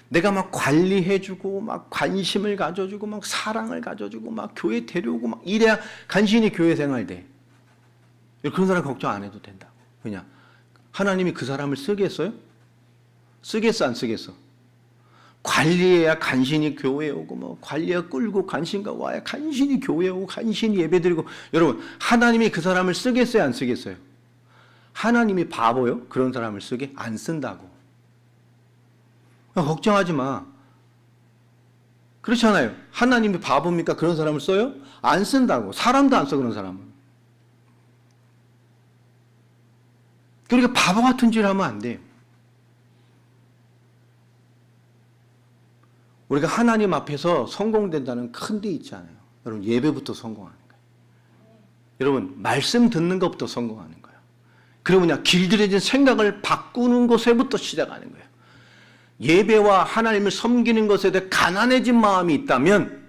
내가 막 관리해주고, 막 관심을 가져주고, 막 사랑을 가져주고, 막 교회 데려오고, 막 이래야 간신히 교회 생활 돼. 그런 사람 걱정 안 해도 된다고. 그냥 하나님이 그 사람을 쓰겠어요? 쓰겠어, 안 쓰겠어? 관리해야 간신히 교회에 오고, 뭐 관리가 끌고 간신가 와야 간신히 교회에 오고, 간신히 예배드리고. 여러분, 하나님이 그 사람을 쓰겠어요, 안 쓰겠어요? 하나님이 바보요? 그런 사람을 쓰게? 안 쓴다고. 걱정하지 마. 그렇잖아요. 하나님이 바보입니까? 그런 사람을 써요? 안 쓴다고. 사람도 안 써, 그런 사람은. 그러니까 바보 같은 짓을 하면 안 돼요. 우리가 하나님 앞에서 성공된다는 큰 데 있지 않아요. 여러분, 예배부터 성공하는 거예요. 여러분, 말씀 듣는 것부터 성공하는 거예요. 그러면 길들여진 생각을 바꾸는 것에부터 시작하는 거예요. 예배와 하나님을 섬기는 것에 대해 가난해진 마음이 있다면,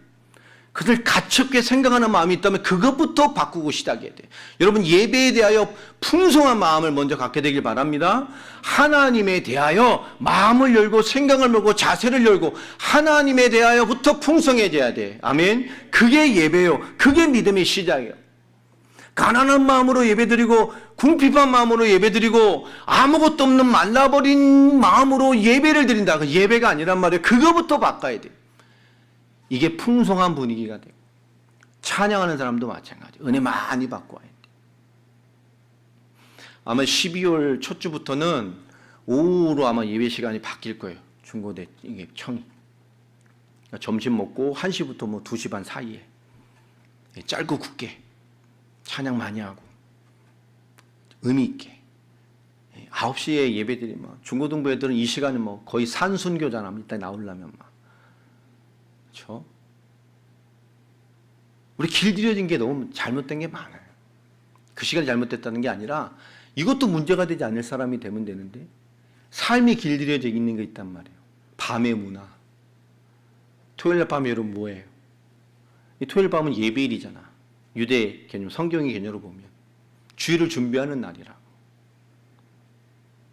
그들 가볍게 생각하는 마음이 있다면 그것부터 바꾸고 시작해야 돼요. 여러분, 예배에 대하여 풍성한 마음을 먼저 갖게 되길 바랍니다. 하나님에 대하여 마음을 열고 생각을 열고 자세를 열고 하나님에 대하여부터 풍성해져야 돼. 아멘. 그게 예배요. 그게 믿음의 시작이에요. 가난한 마음으로 예배드리고 궁핍한 마음으로 예배드리고 아무것도 없는 말라버린 마음으로 예배를 드린다. 그 예배가 아니란 말이에요. 그거부터 바꿔야 돼요. 이게 풍성한 분위기가 되고, 찬양하는 사람도 마찬가지. 은혜 많이 받고 와야 돼요. 아마 12월 첫 주부터는 오후로 아마 예배 시간이 바뀔 거예요. 중고대 이게 청이. 그러니까 점심 먹고 1시부터 뭐 2시 반 사이에 짧고 굵게 찬양 많이 하고 의미 있게 9시에 예배드리면 중고등부 애들은 이 시간에 뭐 거의 산순교잖아. 이따 나오려면 막. 그렇죠? 우리 길들여진 게 너무 잘못된 게 많아요. 그 시간이 잘못됐다는 게 아니라 이것도 문제가 되지 않을 사람이 되면 되는데 삶이 길들여져 있는 게 있단 말이에요. 밤의 문화. 토요일 밤에 여러분 뭐예요? 이 토요일 밤은 예배일이잖아. 유대 개념, 성경의 개념으로 보면 주일을 준비하는 날이라고.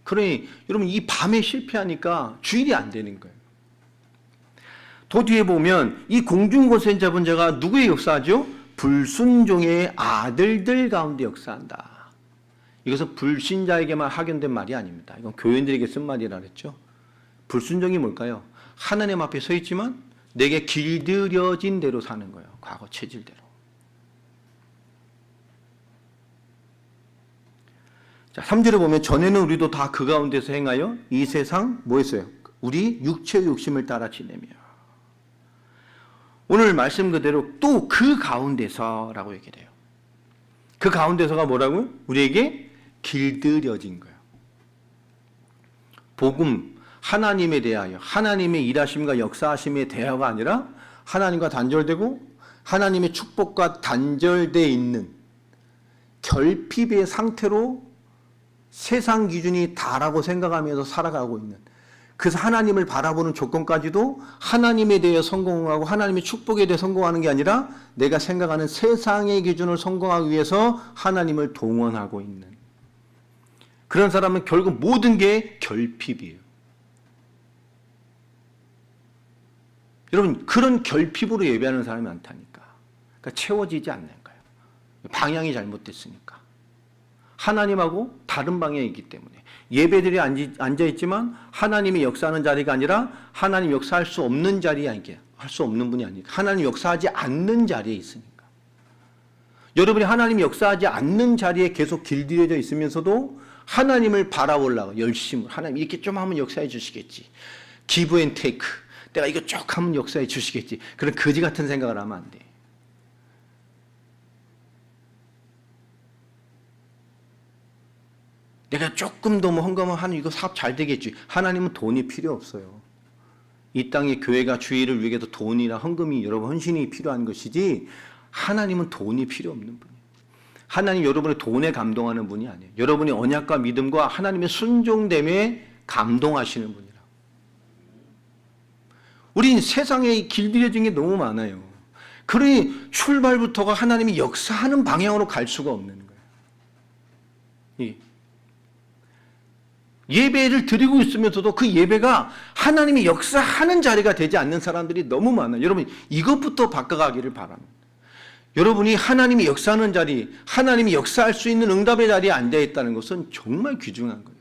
그러니 여러분 이 밤에 실패하니까 주일이 안 되는 거예요. 더 뒤에 보면 이 공중고센 잡은 자가 누구의 역사하죠? 불순종의 아들들 가운데 역사한다. 이것은 불신자에게만 학연된 말이 아닙니다. 이건 교인들에게 쓴 말이라 그랬죠. 불순종이 뭘까요? 하나님 앞에 서 있지만 내게 길들여진 대로 사는 거예요. 과거 체질대로. 자, 3절에 보면 전에는 우리도 다 그 가운데서 행하여 이 세상 뭐 했어요? 우리 육체의 욕심을 따라 지내며. 오늘 말씀 그대로 또 그 가운데서라고 얘기해요. 그 가운데서가 뭐라고요? 우리에게 길들여진 거예요. 복음, 하나님에 대하여 하나님의 일하심과 역사하심에 대하여가 아니라 하나님과 단절되고 하나님의 축복과 단절되어 있는 결핍의 상태로 세상 기준이 다라고 생각하면서 살아가고 있는, 그래서 하나님을 바라보는 조건까지도 하나님에 대해 성공하고 하나님의 축복에 대해 성공하는 게 아니라 내가 생각하는 세상의 기준을 성공하기 위해서 하나님을 동원하고 있는 그런 사람은 결국 모든 게 결핍이에요. 여러분, 그런 결핍으로 예배하는 사람이 많다니까. 그러니까 채워지지 않는 거예요. 방향이 잘못됐으니까. 하나님하고 다른 방향이 있기 때문에 예배들이 앉아있지만 하나님이 역사하는 자리가 아니라 하나님 역사할 수 없는 자리에 앉게 할 수 없는 분이 아니니까 하나님 역사하지 않는 자리에 있으니까. 여러분이 하나님 역사하지 않는 자리에 계속 길들여져 있으면서도 하나님을 바라보려고 열심을 하나님 이렇게 좀 하면 역사해 주시겠지. 기브 앤 테이크. 내가 이거 쭉 하면 역사해 주시겠지. 그런 거지 같은 생각을 하면 안 돼. 내가 조금 더 뭐 헌금을 하는 이거 사업 잘 되겠지. 하나님은 돈이 필요 없어요. 이 땅에 교회가 주의를 위해서 돈이나 헌금이 여러분 헌신이 필요한 것이지 하나님은 돈이 필요 없는 분이에요. 하나님 여러분의 돈에 감동하는 분이 아니에요. 여러분의 언약과 믿음과 하나님의 순종됨에 감동하시는 분이라고. 우린 세상에 길들여진 게 너무 많아요. 그러니 출발부터가 하나님이 역사하는 방향으로 갈 수가 없는 거예요. 예배를 드리고 있으면서도 그 예배가 하나님이 역사하는 자리가 되지 않는 사람들이 너무 많아요. 여러분 이것부터 바꿔가기를 바랍니다. 여러분이 하나님이 역사하는 자리, 하나님이 역사할 수 있는 응답의 자리에 앉아 있다는 것은 정말 귀중한 거예요.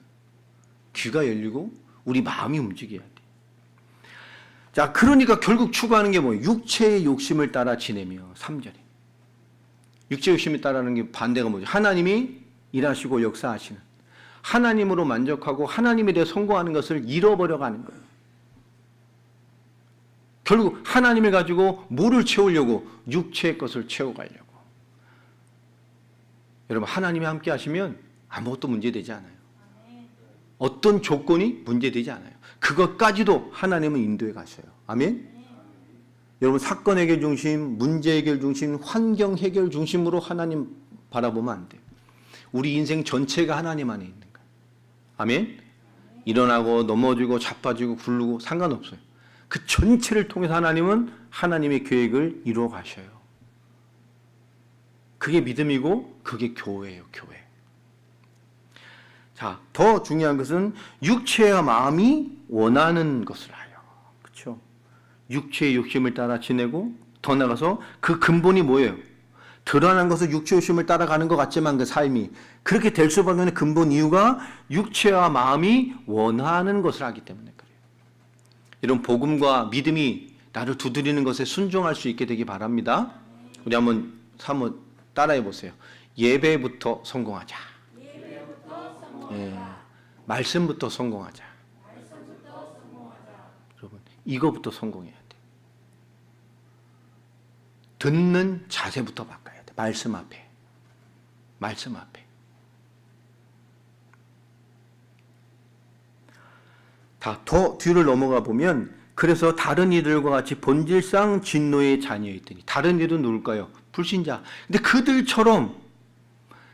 귀가 열리고 우리 마음이 움직여야 돼. 자, 그러니까 결국 추구하는 게 뭐예요? 육체의 욕심을 따라 지내며 3절에. 육체의 욕심을 따르는 게 반대가 뭐죠? 하나님이 일하시고 역사하시는, 하나님으로 만족하고 하나님에 대해 성공하는 것을 잃어버려 가는 거예요. 결국 하나님을 가지고 뭐를 채우려고? 육체의 것을 채워가려고. 여러분 하나님이 함께 하시면 아무것도 문제되지 않아요. 어떤 조건이 문제되지 않아요. 그것까지도 하나님은 인도해 가셔요. 아멘? 여러분 사건 해결 중심, 문제 해결 중심, 환경 해결 중심으로 하나님 바라보면 안 돼요. 우리 인생 전체가 하나님 안에 있는 거예요. 아멘? 일어나고 넘어지고 자빠지고 굴르고 상관없어요. 그 전체를 통해서 하나님은 하나님의 계획을 이루어 가셔요. 그게 믿음이고 그게 교회예요. 교회. 자, 더 중요한 것은 육체와 마음이 원하는 것을 하여. 그렇죠? 육체의 욕심을 따라 지내고 더 나가서 그 근본이 뭐예요? 드러난 것은 육체의 욕심을 따라가는 것 같지만 그 삶이 그렇게 될 수밖에 없는 근본 이유가 육체와 마음이 원하는 것을 하기 때문에 그래요. 이런 복음과 믿음이 나를 두드리는 것에 순종할 수 있게 되기 바랍니다. 우리 한번 따라해 보세요. 예배부터 성공하자. 예, 말씀부터 성공하자. 여러분 이거부터 성공해야 돼. 듣는 자세부터 바꿔야 돼. 말씀 앞에. 말씀 앞에. 더 뒤를 넘어가 보면 그래서 다른 이들과 같이 본질상 진노의 자녀였더니 다른 이들은 누굴까요? 불신자. 근데 그들처럼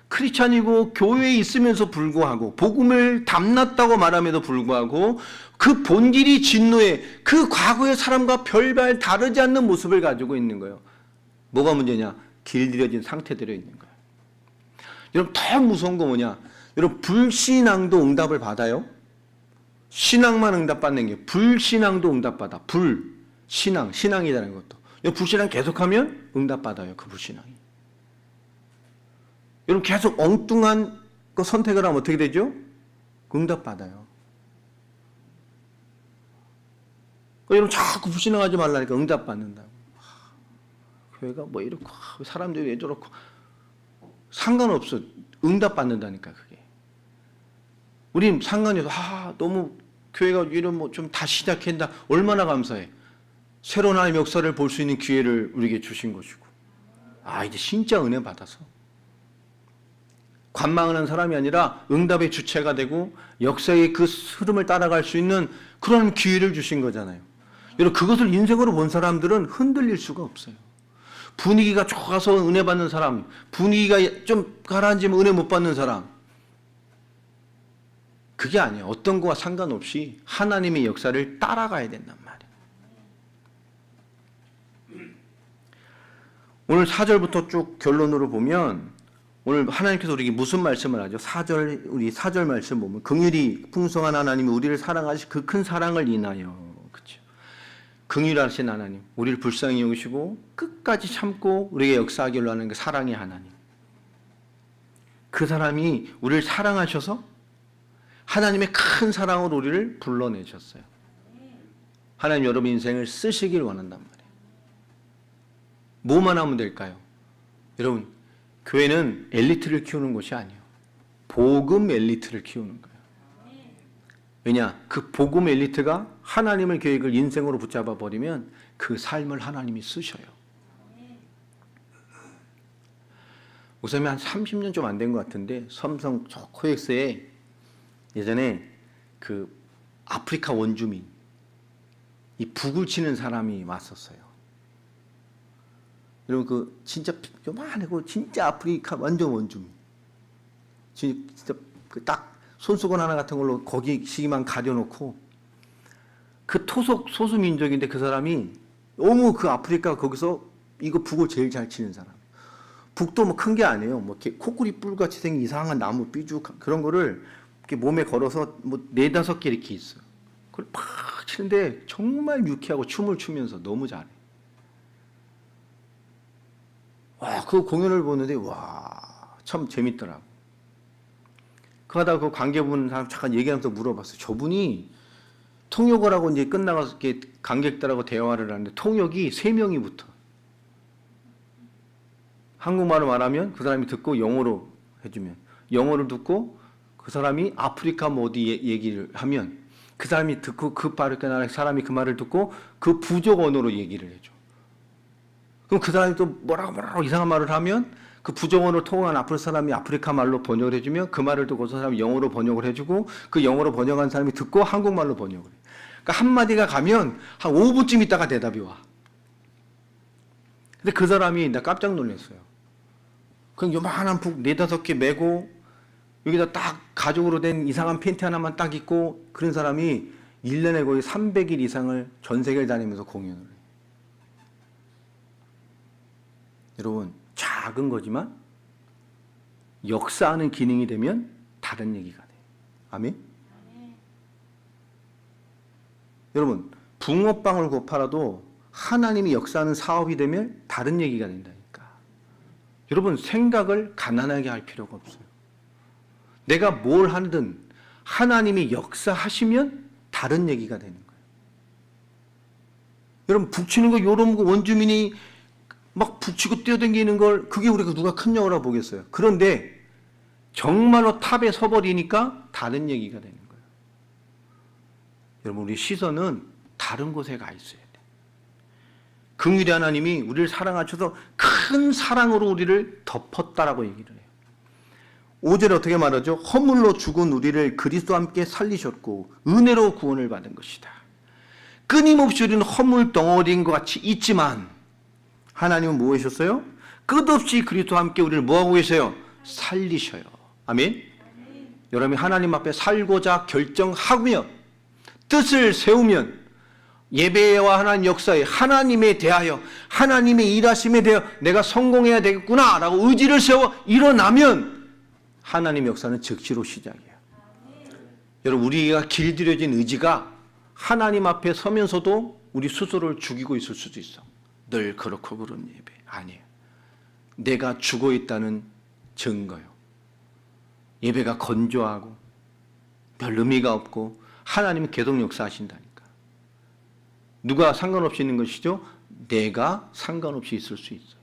크리스찬이고 교회에 있으면서 불구하고 복음을 담났다고 말함에도 불구하고 그 본질이 진노의 그 과거의 사람과 별반 다르지 않는 모습을 가지고 있는 거예요. 뭐가 문제냐? 길들여진 상태대로 있는 거예요. 여러분 더 무서운 거 뭐냐? 여러분 불신앙도 응답을 받아요. 신앙만 응답받는 게 불신앙도 응답받아. 불신앙, 신앙이라는 것도. 불신앙 계속하면 응답받아요. 그 불신앙이. 여러분 계속 엉뚱한 거 선택을 하면 어떻게 되죠? 응답받아요. 여러분 자꾸 불신앙하지 말라니까 응답받는다고. 교회가 뭐 이렇고 사람들이 왜 저렇고 상관없어. 응답받는다니까 그게. 우린 상관이 없어. 너무 교회가 이런 뭐 좀 다시 시작한다. 얼마나 감사해. 새로운 하나님의 역사를 볼 수 있는 기회를 우리에게 주신 것이고. 이제 진짜 은혜 받아서. 관망하는 사람이 아니라 응답의 주체가 되고 역사의 그 흐름을 따라갈 수 있는 그런 기회를 주신 거잖아요. 여러분 그것을 인생으로 본 사람들은 흔들릴 수가 없어요. 분위기가 좋아서 은혜 받는 사람, 분위기가 좀 가라앉으면 은혜 못 받는 사람, 그게 아니에요. 어떤 거와 상관없이 하나님의 역사를 따라가야 된단 말이에요. 오늘 4절부터 쭉 결론으로 보면 오늘 하나님께서 우리에게 무슨 말씀을 하죠? 우리 4절 말씀 보면 긍휼이 풍성한 하나님이 우리를 사랑하시 그 큰 사랑을 인하여. 그렇죠? 긍휼하신 하나님, 우리를 불쌍히 여기시고 끝까지 참고 우리에게 역사하기로 하는 그 사랑의 하나님. 그 사람이 우리를 사랑하셔서 하나님의 큰 사랑으로 우리를 불러내셨어요. 하나님 여러분 인생을 쓰시길 원한단 말이에요. 뭐만 하면 될까요? 여러분 교회는 엘리트를 키우는 곳이 아니에요. 복음 엘리트를 키우는 거예요. 왜냐? 그 복음 엘리트가 하나님의 계획을 인생으로 붙잡아 버리면 그 삶을 하나님이 쓰셔요. 우선이 한 30년 좀 안 된 것 같은데 삼성 코엑스에 예전에 그 아프리카 원주민 이 북을 치는 사람이 왔었어요. 여러분 그 진짜 요만하고 진짜 아프리카 완전 원주민. 진짜 그 딱 손수건 하나 같은 걸로 거기 시기만 가려놓고 그 토속 소수 민족인데 그 사람이 너무 그 아프리카 거기서 이거 북을 제일 잘 치는 사람. 북도 뭐 큰 게 아니에요. 뭐 이렇게 코끼리 뿔같이 생긴 이상한 나무 삐죽 그런 거를 이렇게 몸에 걸어서 뭐 4-5개 이렇게 있어요. 그걸 팍 치는데 정말 유쾌하고 춤을 추면서 너무 잘해. 와, 그 공연을 보는데 와, 참 재밌더라고. 그러다가 그 관계분 사람 잠깐 얘기하면서 물어봤어요. 저분이 통역을 하고 이제 끝나가서 이렇게 관객들하고 대화를 하는데 통역이 3명이 붙어. 한국말을 말하면 그 사람이 듣고 영어로 해주면, 영어를 듣고 그 사람이 아프리카 뭐 어디 얘기를 하면 그 사람이 듣고 그 사람이 그 말을 듣고 그 부족 언어로 얘기를 해줘. 그럼 그 사람이 또 뭐라고 이상한 말을 하면 그 부족 언어를 통한 사람이 아프리카 말로 번역을 해주면 그 말을 듣고 그 사람이 영어로 번역을 해주고 그 영어로 번역한 사람이 듣고 한국말로 번역을 해. 그러니까 한마디가 가면 한 5분쯤 있다가 대답이 와. 근데 그 사람이 나 깜짝 놀랐어요. 그냥 요만한 북 4-5개 메고 여기다 딱 가죽으로 된 이상한 팬티 하나만 딱 입고 그런 사람이 1년에 거의 300일 이상을 전 세계를 다니면서 공연을 해요. 여러분, 작은 거지만 역사하는 기능이 되면 다른 얘기가 돼요. 아멘? 여러분, 붕어빵을 곧 팔아도 하나님이 역사하는 사업이 되면 다른 얘기가 된다니까. 여러분, 생각을 가난하게 할 필요가 없어요. 내가 뭘 하든 하나님이 역사하시면 다른 얘기가 되는 거예요. 여러분, 북치는 거 요런 거 원주민이 막 북치고 뛰어다니는 걸 그게 우리가 누가 큰 영화라고 보겠어요. 그런데 정말로 탑에 서버리니까 다른 얘기가 되는 거예요. 여러분, 우리 시선은 다른 곳에 가 있어야 돼요. 긍휼의 하나님이 우리를 사랑하셔서 큰 사랑으로 우리를 덮었다라고 얘기를 해요. 5절에 어떻게 말하죠? 허물로 죽은 우리를 그리스도와 함께 살리셨고 은혜로 구원을 받은 것이다. 끊임없이 우리는 허물 덩어리인 것 같이 있지만 하나님은 뭐 하셨어요? 끝없이 그리스도와 함께 우리를 뭐하고 계세요? 살리셔요. 아멘? 여러분이 하나님 앞에 살고자 결정하며 뜻을 세우면 예배와 하나님 역사에 하나님에 대하여 하나님의 일하심에 대하여 내가 성공해야 되겠구나 라고 의지를 세워 일어나면 하나님 역사는 즉시로 시작이에요. 여러분, 우리가 길들여진 의지가 하나님 앞에 서면서도 우리 스스로를 죽이고 있을 수도 있어. 늘 그렇고 그런 예배 아니에요. 내가 죽어 있다는 증거요. 예배가 건조하고 별 의미가 없고 하나님은 계속 역사하신다니까. 누가 상관없이 있는 것이죠? 내가 상관없이 있을 수 있어요.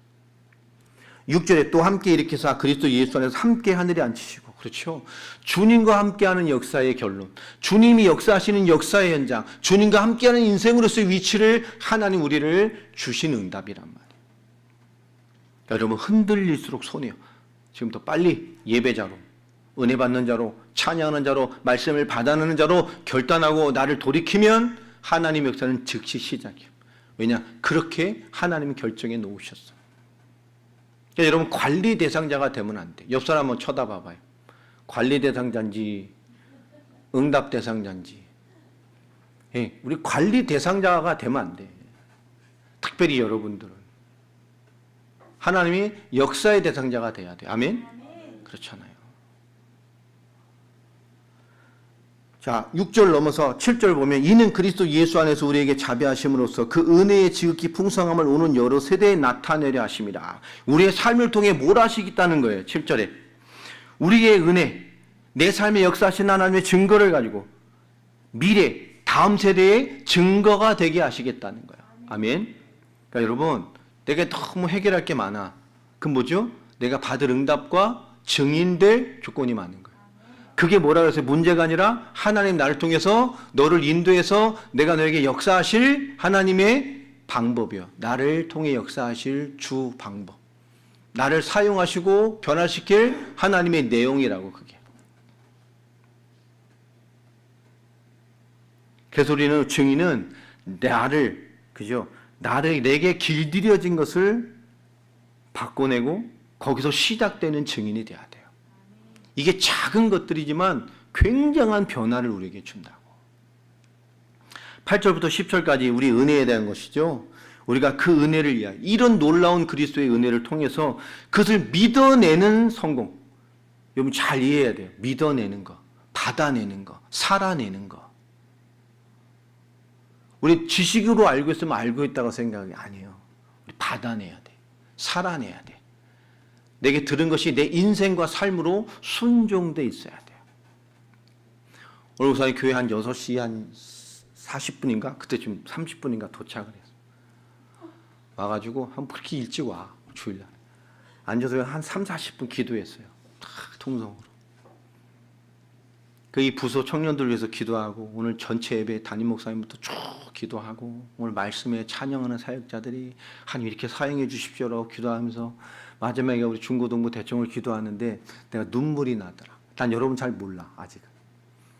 6절에 또 함께 일으켜서 그리스도 예수 안에서 함께 하늘에 앉히시고, 그렇죠? 주님과 함께하는 역사의 결론, 주님이 역사하시는 역사의 현장, 주님과 함께하는 인생으로서의 위치를 하나님 우리를 주신 응답이란 말이에요. 여러분, 흔들릴수록 손해요. 지금부터 빨리 예배자로, 은혜 받는 자로, 찬양하는 자로, 말씀을 받아내는 자로 결단하고 나를 돌이키면 하나님의 역사는 즉시 시작이에요. 왜냐? 그렇게 하나님이 결정해 놓으셨어요. 그러니까 여러분, 관리 대상자가 되면 안 돼. 옆 사람 한번 쳐다봐봐요. 관리 대상자인지 응답 대상자인지. 예, 우리 관리 대상자가 되면 안 돼. 특별히 여러분들은 하나님이 역사의 대상자가 돼야 돼. 아멘? 그렇잖아요. 자, 6절 넘어서 7절 보면 이는 그리스도 예수 안에서 우리에게 자비하심으로써 그 은혜의 지극히 풍성함을 오는 여러 세대에 나타내려 하심이라. 우리의 삶을 통해 뭘 하시겠다는 거예요. 7절에 우리의 은혜, 내 삶의 역사하신 하나님의 증거를 가지고 미래, 다음 세대의 증거가 되게 하시겠다는 거예요. 아멘. 그러니까 여러분, 내가 너무 해결할 게 많아. 그건 뭐죠? 내가 받을 응답과 증인될 조건이 많은 거예요. 그게 뭐라 그랬어요? 문제가 아니라 하나님 나를 통해서 너를 인도해서 내가 너에게 역사하실 하나님의 방법이요. 나를 통해 역사하실 주 방법. 나를 사용하시고 변화시킬 하나님의 내용이라고 그게. 그래서 우리는 증인은 나를, 그죠? 내게 길들여진 것을 바꿔내고 거기서 시작되는 증인이 돼야 돼요. 이게 작은 것들이지만 굉장한 변화를 우리에게 준다고. 8절부터 10절까지 우리 은혜에 대한 것이죠. 우리가 그 은혜를 위하여 이런 놀라운 그리스도의 은혜를 통해서 그것을 믿어내는 성공. 여러분 잘 이해해야 돼요. 믿어내는 거, 받아내는 거, 살아내는 거. 우리 지식으로 알고 있으면 알고 있다고 생각이 아니에요. 우리 받아내야 돼. 살아내야 돼. 내게 들은 것이 내 인생과 삶으로 순종돼 있어야 돼요. 오늘 우선 교회 한 6시 한 40분인가? 그때쯤 30분인가 도착을 했어. 와가지고 한 그렇게 일찍 와. 주일날. 앉아서 한 3, 40분 기도했어요. 다 통성으로. 그 이 부서 청년들 위해서 기도하고 오늘 전체 예배 담임 목사님부터 쭉 기도하고 오늘 말씀에 찬양하는 사역자들이 하나님 이렇게 사용해 주십시오라고 기도하면서 마지막에 우리 중고등부 대청을 기도하는데 내가 눈물이 나더라. 난 여러분 잘 몰라 아직은.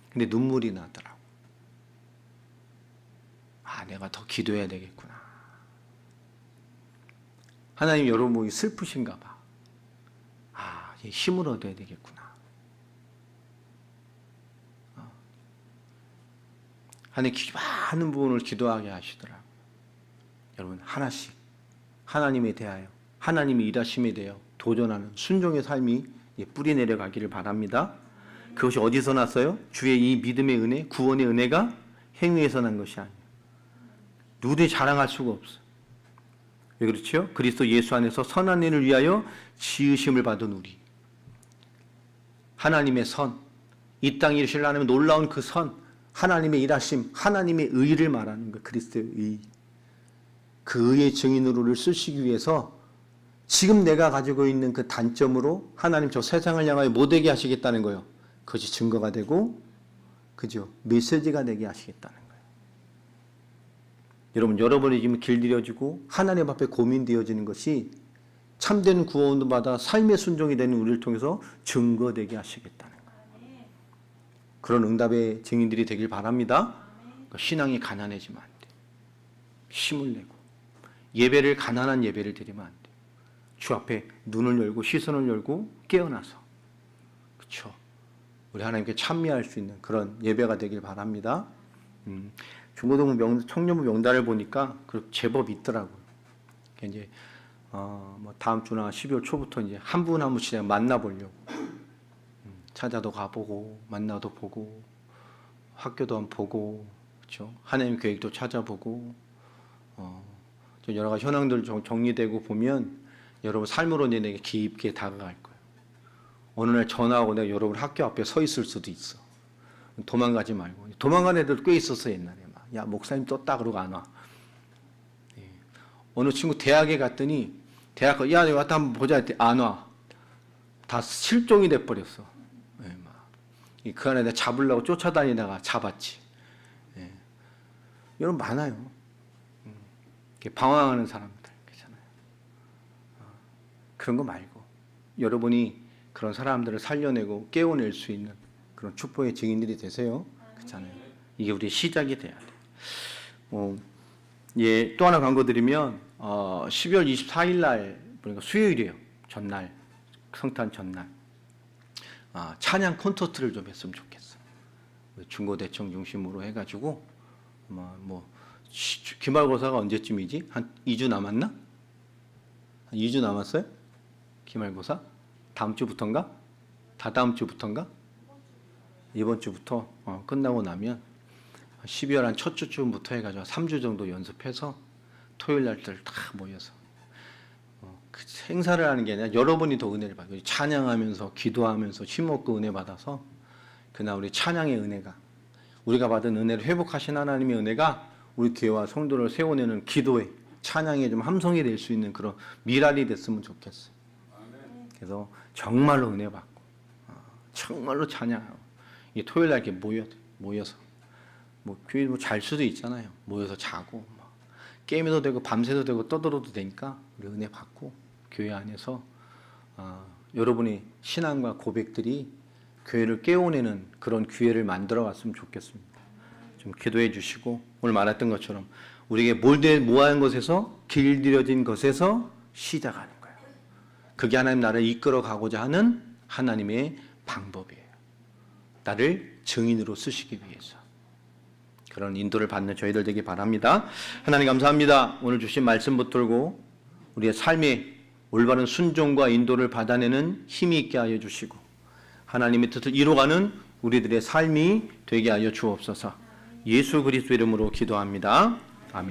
근데 눈물이 나더라고. 아, 내가 더 기도해야 되겠구나. 하나님 여러분 뭐 슬프신가 봐. 아, 힘을 얻어야 되겠구나. 하나님 많은 부분을 기도하게 하시더라고요. 여러분 하나씩 하나님에 대하여 하나님의 일하심에 대하여 도전하는 순종의 삶이 뿌리 내려가기를 바랍니다. 그것이 어디서 났어요? 주의 이 믿음의 은혜, 구원의 은혜가 행위에서 난 것이 아니에요. 누구든지 자랑할 수가 없어요. 왜 그렇죠? 그리스도 예수 안에서 선한 일을 위하여 지으심을 받은 우리. 하나님의 선, 이 땅에 이르시려 하나님의 놀라운 그 선, 하나님의 일하심, 하나님의 의를 말하는 것, 그리스도의 의. 그 의의 증인으로를 쓰시기 위해서 지금 내가 가지고 있는 그 단점으로 하나님 저 세상을 향하여 못되게 하시겠다는 거예요. 그것이 증거가 되고, 그죠? 메시지가 되게 하시겠다는 거예요. 여러분, 여러분이 지금 길들여지고 하나님 앞에 고민되어지는 것이 참된 구원을 받아 삶의 순종이 되는 우리를 통해서 증거되게 하시겠다는 거예요. 그런 응답의 증인들이 되길 바랍니다. 신앙이 가난해지면 안 돼요. 힘을 내고 예배를 가난한 예배를 드리면 안 돼요. 주 앞에 눈을 열고 시선을 열고 깨어나서 그렇죠. 우리 하나님께 찬미할 수 있는 그런 예배가 되길 바랍니다. 중고등부 청년부 명단을 보니까 제법 있더라고요. 이제 뭐 다음 주나 12월 초부터 이제 한 분 한 분씩 만나보려고. 찾아도 가보고 만나도 보고 학교도 한번 보고 그렇죠. 하나님 계획도 찾아보고 여러 가지 현황들 정리되고 보면 여러분 삶으로 내게 깊게 다가갈 거예요. 어느 날 전화하고 내가 여러분 학교 앞에 서 있을 수도 있어. 도망가지 말고. 도망간 애들 꽤 있었어 옛날에. 막. 야 목사님 떴다 그러고 안 와. 예. 어느 친구 대학에 갔더니 대학 야 내가 왔다 한번 보자 했더니 안 와. 다 실종이 돼버렸어. 그 안에 내가 잡으려고 쫓아다니다가 잡았지. 예. 여러분 많아요. 방황하는 사람들 그렇잖아요. 그런 거 말고 여러분이 그런 사람들을 살려내고 깨워낼 수 있는 그런 축복의 증인들이 되세요. 그렇잖아요. 이게 우리의 시작이 돼야 돼. 예, 또 하나 광고 드리면 12월 24일 날 그러니까 수요일이에요. 전날 성탄 전날. 찬양 콘서트를 좀 했으면 좋겠어. 중고대청 중심으로 해가지고 기말고사가 언제쯤이지? 한 2주 남았나? 한 2주 남았어요? 기말고사? 다음 주부터인가? 다다음 주부터인가? 이번 주부터 끝나고 나면 12월 한 첫 주쯤부터 해가지고 3주 정도 연습해서 토요일 날들 다 모여서 그 행사를 하는 게 아니라 여러분이 더 은혜를 받아요. 찬양하면서 기도하면서 힘없고 은혜 받아서 그날 우리 찬양의 은혜가 우리가 받은 은혜를 회복하신 하나님의 은혜가 우리 교회와 성도를 세워내는 기도에 찬양에 좀 함성이 될 수 있는 그런 미랄이 됐으면 좋겠어요. 그래서 정말로 은혜 받고 정말로 찬양하고 이 토요일 날 이렇게 모여서 교회 잘 수도 있잖아요. 모여서 자고 게임해도 되고 밤새도 되고 떠들어도 되니까 우리 은혜 받고 교회 안에서 여러분의 신앙과 고백들이 교회를 깨워내는 그런 기회를 만들어 왔으면 좋겠습니다. 좀 기도해 주시고 오늘 말했던 것처럼 우리에게 모아한 것에서 길들여진 것에서 시작하는 거예요. 그게 하나님 나를 이끌어 가고자 하는 하나님의 방법이에요. 나를 증인으로 쓰시기 위해서. 그런 인도를 받는 저희들 되기 바랍니다. 하나님 감사합니다. 오늘 주신 말씀 붙들고 우리의 삶의 올바른 순종과 인도를 받아내는 힘이 있게 하여 주시고 하나님의 뜻을 이루어가는 우리들의 삶이 되게 하여 주옵소서. 예수 그리스도 이름으로 기도합니다.